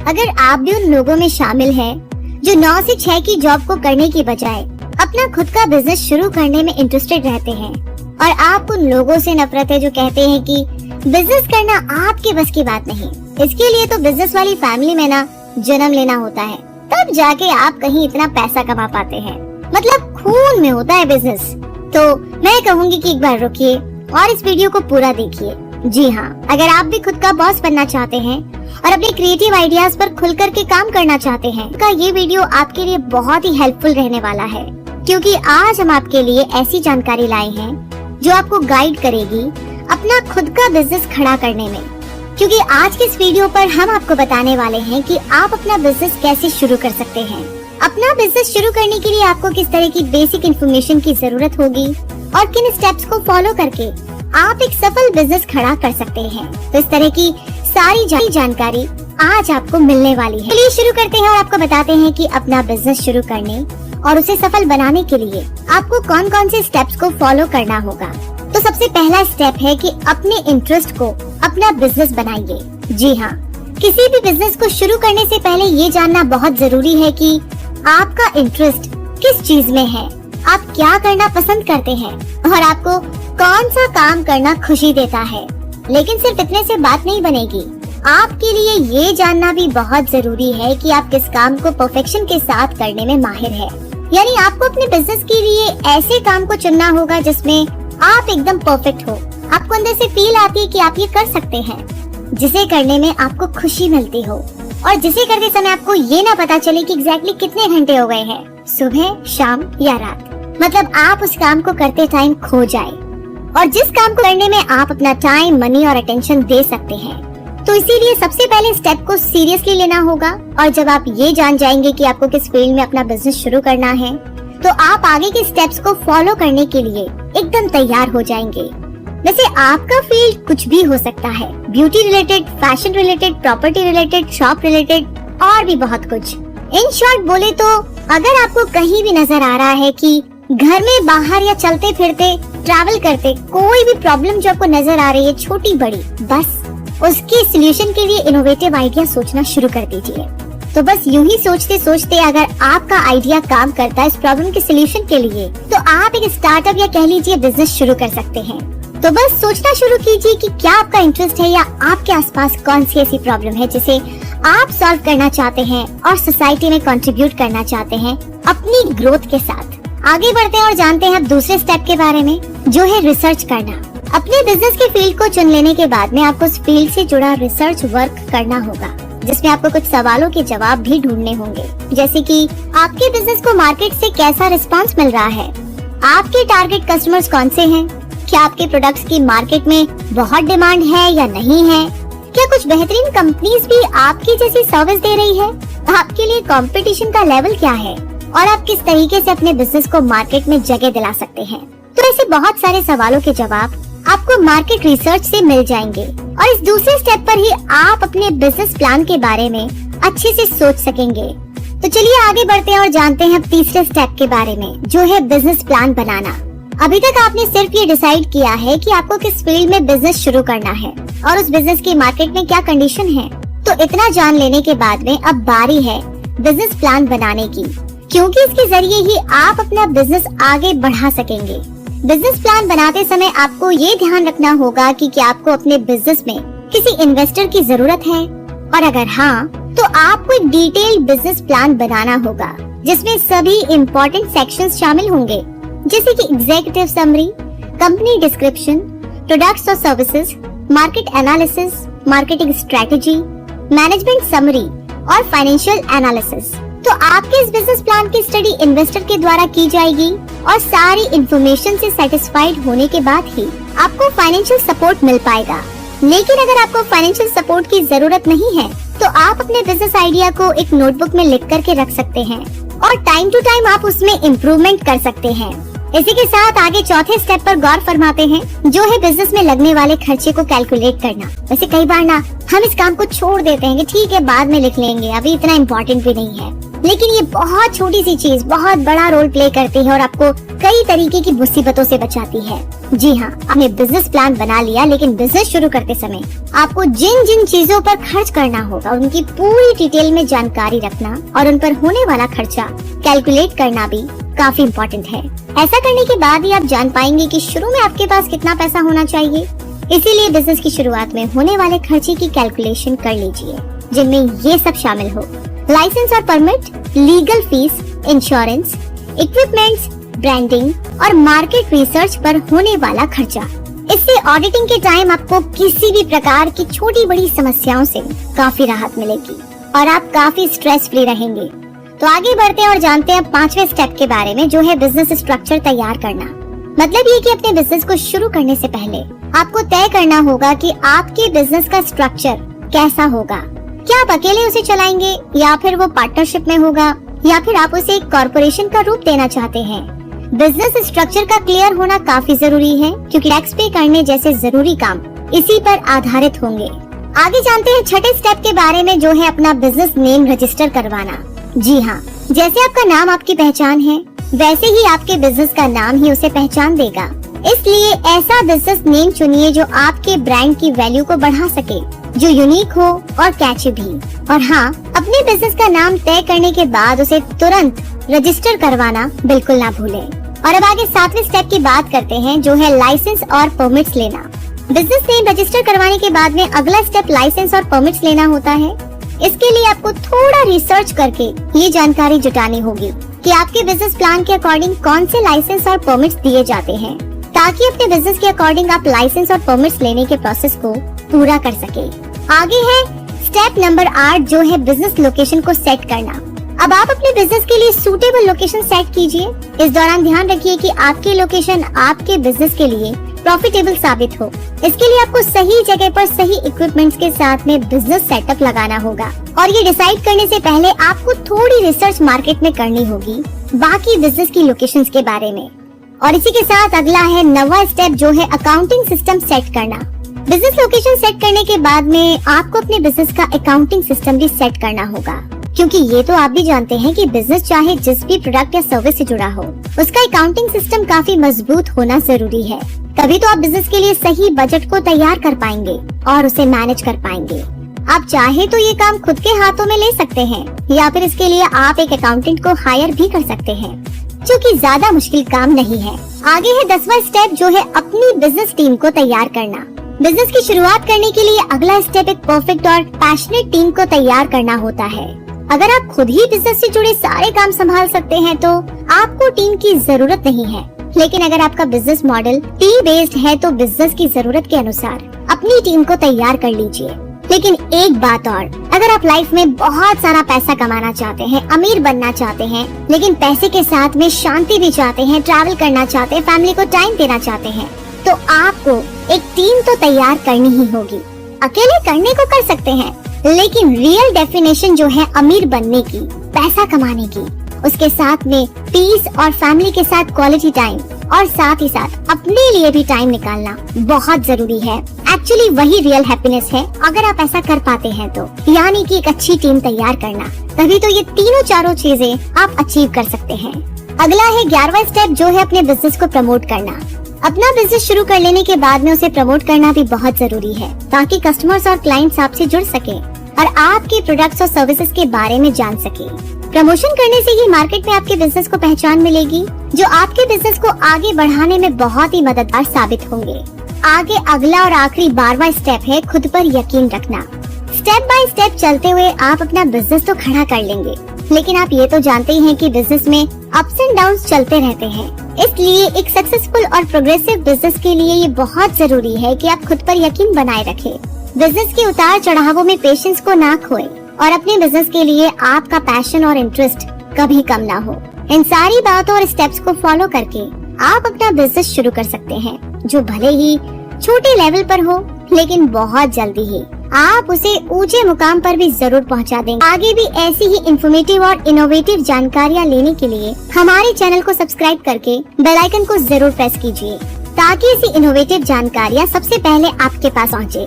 अगर आप भी उन लोगों में शामिल हैं जो 9 से 6 की जॉब को करने की बजाय अपना खुद का बिजनेस शुरू करने में इंटरेस्टेड रहते हैं, और आप उन लोगों से नफरत है जो कहते हैं कि बिजनेस करना आपके बस की बात नहीं, इसके लिए तो बिजनेस वाली फैमिली में ना जन्म लेना होता है, तब जाके आप कहीं इतना पैसा कमा पाते हैं, मतलब खून में होता है बिजनेस। तो मैं कहूँगी कि एक बार रुकिए और इस वीडियो को पूरा देखिए। जी हाँ, अगर आप भी खुद का बॉस बनना चाहते हैं और अपने क्रिएटिव आइडियाज पर खुल कर के काम करना चाहते हैं, का ये वीडियो आपके लिए बहुत ही हेल्पफुल रहने वाला है, क्योंकि आज हम आपके लिए ऐसी जानकारी लाए हैं जो आपको गाइड करेगी अपना खुद का बिजनेस खड़ा करने में। क्योंकि आज के इस वीडियो पर हम आपको बताने वाले हैं कि आप अपना बिजनेस कैसे शुरू कर सकते हैं। अपना बिजनेस शुरू करने के लिए आपको किस तरह की बेसिक इन्फॉर्मेशन की जरूरत होगी और किन स्टेप्स को फॉलो करके आप एक सफल बिजनेस खड़ा कर सकते हैं। तो इस तरह की सारी जानकारी आज आपको मिलने वाली है। चलिए शुरू करते हैं और आपको बताते हैं कि अपना बिजनेस शुरू करने और उसे सफल बनाने के लिए आपको कौन कौन से स्टेप्स को फॉलो करना होगा। तो सबसे पहला स्टेप है कि अपने इंटरेस्ट को अपना बिजनेस बनाइए। जी हाँ, किसी भी बिजनेस को शुरू करने से पहले ये जानना बहुत जरूरी है कि आपका इंटरेस्ट किस चीज में है, आप क्या करना पसंद करते हैं और आपको कौन सा काम करना खुशी देता है। लेकिन सिर्फ इतने से बात नहीं बनेगी, आपके लिए ये जानना भी बहुत जरूरी है कि आप किस काम को परफेक्शन के साथ करने में माहिर है। यानी आपको अपने बिजनेस के लिए ऐसे काम को चुनना होगा जिसमें आप एकदम परफेक्ट हो, आपको अंदर से फील आती है कि आप ये कर सकते हैं, जिसे करने में आपको खुशी मिलती हो और जिसे करते समय आपको ये ना पता चले कि एग्जैक्टली कितने घंटे हो गए हैं, सुबह, शाम या रात। मतलब आप उस काम को करते टाइम खो जाए और जिस काम को करने में आप अपना टाइम, मनी और अटेंशन दे सकते हैं। तो इसीलिए सबसे पहले स्टेप को सीरियसली लेना होगा, और जब आप ये जान जाएंगे कि आपको किस फील्ड में अपना बिजनेस शुरू करना है, तो आप आगे के स्टेप्स को फॉलो करने के लिए एकदम तैयार हो जाएंगे। वैसे आपका फील्ड कुछ भी हो सकता है, beauty related, fashion related, property related, shop related और भी बहुत कुछ। इन शॉर्ट बोले तो अगर आपको कहीं भी नजर आ रहा है कि घर में, बाहर या चलते फिरते, ट्रैवल करते कोई भी प्रॉब्लम जो आपको नजर आ रही है, छोटी बड़ी, बस उसके सलूशन के लिए इनोवेटिव आइडिया सोचना शुरू कर दीजिए। तो बस यूं ही सोचते सोचते अगर आपका आइडिया काम करता है इस प्रॉब्लम के सलूशन के लिए, तो आप एक स्टार्टअप या कह लीजिए बिजनेस शुरू कर सकते हैं। तो बस सोचना शुरू कीजिए कि क्या आपका इंटरेस्ट है या आपके आसपास कौन सी ऐसी प्रॉब्लम है जिसे आप सॉल्व करना चाहते हैं और सोसाइटी में कंट्रीब्यूट करना चाहते हैं अपनी ग्रोथ के साथ। आगे बढ़ते हैं और जानते हैं अब दूसरे स्टेप के बारे में, जो है रिसर्च करना। अपने बिजनेस के फील्ड को चुन लेने के बाद में आपको उस फील्ड से जुड़ा रिसर्च वर्क करना होगा, जिसमें आपको कुछ सवालों के जवाब भी ढूंढने होंगे, जैसे कि आपके बिजनेस को मार्केट से कैसा रिस्पांस मिल रहा है, आपके टारगेट कस्टमर्स कौन से हैं, क्या आपके प्रोडक्ट्स की मार्केट में बहुत डिमांड है या नहीं है, क्या कुछ बेहतरीन कंपनीज भी आपकी जैसी सर्विस दे रही है, आपके लिए कंपटीशन का लेवल क्या है और आप किस तरीके से अपने बिजनेस को मार्केट में जगह दिला सकते हैं। तो ऐसे बहुत सारे सवालों के जवाब आपको मार्केट रिसर्च से मिल जाएंगे, और इस दूसरे स्टेप पर ही आप अपने बिजनेस प्लान के बारे में अच्छे से सोच सकेंगे। तो चलिए आगे बढ़ते हैं और जानते हैं अब तीसरे स्टेप के बारे में, जो है बिजनेस प्लान बनाना। अभी तक आपने सिर्फ ये डिसाइड किया है कि आपको किस फील्ड में बिजनेस शुरू करना है और उस बिजनेस की मार्केट में क्या कंडीशन है। तो इतना जान लेने के बाद में अब बारी है बिजनेस प्लान बनाने की, क्योंकि इसके जरिए ही आप अपना बिजनेस आगे बढ़ा सकेंगे। बिजनेस प्लान बनाते समय आपको ये ध्यान रखना होगा कि क्या आपको अपने बिजनेस में किसी इन्वेस्टर की जरूरत है, और अगर हाँ, तो आपको एक डिटेल्ड बिजनेस प्लान बनाना होगा जिसमें सभी इम्पोर्टेंट सेक्शंस शामिल होंगे, जैसे कि executive summary, company description, products और services, market analysis, marketing strategy, management summary और फाइनेंशियल एनालिसिस। तो आपके इस बिजनेस प्लान की स्टडी इन्वेस्टर के द्वारा की जाएगी, और सारी इन्फॉर्मेशन से सेटिस्फाइड होने के बाद ही आपको फाइनेंशियल सपोर्ट मिल पाएगा। लेकिन अगर आपको फाइनेंशियल सपोर्ट की जरूरत नहीं है, तो आप अपने बिजनेस आइडिया को एक नोटबुक में लिख करके रख सकते हैं और टाइम टू टाइम आप उसमें इम्प्रूवमेंट कर सकते हैं। इसी के साथ आगे चौथे स्टेप पर गौर फरमाते हैं, जो है बिजनेस में लगने वाले खर्चे को कैलकुलेट करना। वैसे कई बार ना हम इस काम को छोड़ देते हैं कि ठीक है बाद में लिख लेंगे, अभी इतना इम्पोर्टेंट भी नहीं है। लेकिन ये बहुत छोटी सी चीज बहुत बड़ा रोल प्ले करती है और आपको कई तरीके की मुसीबतों से बचाती है। जी हाँ, आपने बिजनेस प्लान बना लिया, लेकिन बिजनेस शुरू करते समय आपको जिन जिन चीजों पर खर्च करना होगा उनकी पूरी डिटेल में जानकारी रखना और उन पर होने वाला खर्चा कैलकुलेट करना भी काफी इम्पोर्टेंट है। ऐसा करने के बाद ही आप जान पाएंगे कि शुरू में आपके पास कितना पैसा होना चाहिए। इसीलिए बिजनेस की शुरुआत में होने वाले खर्चे की कैलकुलेशन कर लीजिए, जिनमें ये सब शामिल हो: लाइसेंस और permit, legal fees, insurance, equipments, branding और मार्केट रिसर्च पर होने वाला खर्चा। इससे ऑडिटिंग के टाइम आपको किसी भी प्रकार की छोटी बड़ी समस्याओं से काफी राहत मिलेगी और आप काफी स्ट्रेस फ्री रहेंगे। तो आगे बढ़ते हैं और जानते हैं 5वें स्टेप के बारे में, जो है बिजनेस स्ट्रक्चर तैयार करना। मतलब ये कि अपने बिजनेस को शुरू करने से पहले आपको तय करना होगा कि आपके बिजनेस का स्ट्रक्चर कैसा होगा। क्या आप अकेले उसे चलाएंगे या फिर वो पार्टनरशिप में होगा या फिर आप उसे एक कॉर्पोरेशन का रूप देना चाहते हैं। बिजनेस स्ट्रक्चर का क्लियर होना काफी जरूरी है, क्योंकि टैक्स पे करने जैसे जरूरी काम इसी पर आधारित होंगे। आगे जानते हैं 6ठे स्टेप के बारे में, जो है अपना बिजनेस नेम रजिस्टर करवाना। जी हाँ, जैसे आपका नाम आपकी पहचान है, वैसे ही आपके बिजनेस का नाम ही उसे पहचान देगा। इसलिए ऐसा बिजनेस नेम चुनिए जो आपके ब्रांड की वैल्यू को बढ़ा सके, जो यूनिक हो और कैची भी। और हाँ, अपने बिजनेस का नाम तय करने के बाद उसे तुरंत रजिस्टर करवाना बिल्कुल ना भूलें। और अब आगे 7वें स्टेप की बात करते हैं, जो है लाइसेंस और परमिट्स लेना। बिजनेस नेम रजिस्टर करवाने के बाद में अगला स्टेप लाइसेंस और परमिट्स लेना होता है। इसके लिए आपको थोड़ा रिसर्च करके ये जानकारी जुटानी होगी कि आपके बिजनेस प्लान के अकॉर्डिंग कौन से लाइसेंस और परमिट्स दिए जाते हैं, ताकि अपने बिजनेस के अकॉर्डिंग आप लाइसेंस और परमिट्स लेने के प्रोसेस को पूरा कर सके। आगे है स्टेप नंबर 8, जो है बिजनेस लोकेशन को सेट करना। अब आप अपने बिजनेस के लिए सूटेबल लोकेशन सेट कीजिए। इस दौरान ध्यान रखिए कि आपकी लोकेशन आपके बिजनेस के लिए प्रॉफिटेबल साबित हो। इसके लिए आपको सही जगह पर सही इक्विपमेंट्स के साथ में बिजनेस सेटअप लगाना होगा और ये डिसाइड करने से पहले आपको थोड़ी रिसर्च मार्केट में करनी होगी बाकी बिजनेस की लोकेशंस के बारे में। और इसी के साथ अगला है 9वां स्टेप, जो है अकाउंटिंग सिस्टम सेट करना। बिजनेस लोकेशन सेट करने के बाद में आपको अपने बिजनेस का अकाउंटिंग सिस्टम भी सेट करना होगा, क्योंकि ये तो आप भी जानते हैं कि बिजनेस चाहे जिस भी प्रोडक्ट या सर्विस से जुड़ा हो, उसका अकाउंटिंग सिस्टम काफी मजबूत होना जरूरी है। तभी तो आप बिजनेस के लिए सही बजट को तैयार कर पाएंगे और उसे मैनेज कर पाएंगे। आप चाहे तो ये काम खुद के हाथों में ले सकते हैं या फिर इसके लिए आप एक अकाउंटेंट को हायर भी कर सकते हैं, जो कि ज्यादा मुश्किल काम नहीं है। आगे है 10वां स्टेप, जो है अपनी बिजनेस टीम को तैयार करना। बिजनेस की शुरुआत करने के लिए अगला स्टेप एक परफेक्ट और पैशनेट टीम को तैयार करना होता है। अगर आप खुद ही बिजनेस से जुड़े सारे काम संभाल सकते हैं तो आपको टीम की जरूरत नहीं है, लेकिन अगर आपका बिजनेस मॉडल टीम बेस्ड है तो बिजनेस की जरूरत के अनुसार अपनी टीम को तैयार कर लीजिए। लेकिन एक बात और, अगर आप लाइफ में बहुत सारा पैसा कमाना चाहते हैं, अमीर बनना चाहते हैं, लेकिन पैसे के साथ में शांति भी चाहते हैं, ट्रैवल करना चाहते हैं, फैमिली को टाइम देना चाहते हैं, तो आपको एक टीम तो तैयार करनी ही होगी। अकेले करने को कर सकते हैं, लेकिन रियल डेफिनेशन जो है अमीर बनने की, पैसा कमाने की, उसके साथ में पीस और फैमिली के साथ क्वालिटी टाइम और साथ ही साथ अपने लिए भी टाइम निकालना बहुत जरूरी है। एक्चुअली वही रियल हैप्पीनेस है अगर आप ऐसा कर पाते हैं तो, यानी कि एक अच्छी टीम तैयार करना। तभी तो ये तीनों चारों चीजें आप अचीव कर सकते हैं। अगला है 11वां स्टेप, जो है अपने बिजनेस को प्रमोट करना। अपना बिजनेस शुरू कर लेने के बाद में उसे प्रमोट करना भी बहुत जरूरी है, ताकि कस्टमर्स और क्लाइंट्स आपसे जुड़ सके और आपके प्रोडक्ट्स और सर्विसेज के बारे में जान सके। प्रमोशन करने से ही मार्केट में आपके बिजनेस को पहचान मिलेगी, जो आपके बिजनेस को आगे बढ़ाने में बहुत ही मददगार साबित होंगे। आगे अगला और आखिरी 12वां स्टेप है खुद पर यकीन रखना। स्टेप बाय स्टेप चलते हुए आप अपना बिजनेस तो खड़ा कर लेंगे, लेकिन आप ये तो जानते ही हैं कि बिजनेस में अप्स एंड डाउन्स चलते रहते हैं। इसलिए एक सक्सेसफुल और प्रोग्रेसिव बिजनेस के लिए ये बहुत जरूरी है कि आप खुद पर यकीन बनाए रखें। बिजनेस के उतार चढ़ावों में पेशेंस को ना खोएं और अपने बिजनेस के लिए आपका पैशन और इंटरेस्ट कभी कम ना हो। इन सारी बातों और स्टेप्स को फॉलो करके आप अपना बिजनेस शुरू कर सकते हैं, जो भले ही छोटे लेवल पर हो, लेकिन बहुत जल्दी ही आप उसे ऊंचे मुकाम पर भी जरूर पहुंचा देंगे। आगे भी ऐसी ही इंफॉर्मेटिव और इनोवेटिव जानकारियां लेने के लिए हमारे चैनल को सब्सक्राइब करके बेल आइकन को जरूर प्रेस कीजिए, ताकि ऐसी इनोवेटिव जानकारियां सबसे पहले आपके पास पहुंचे।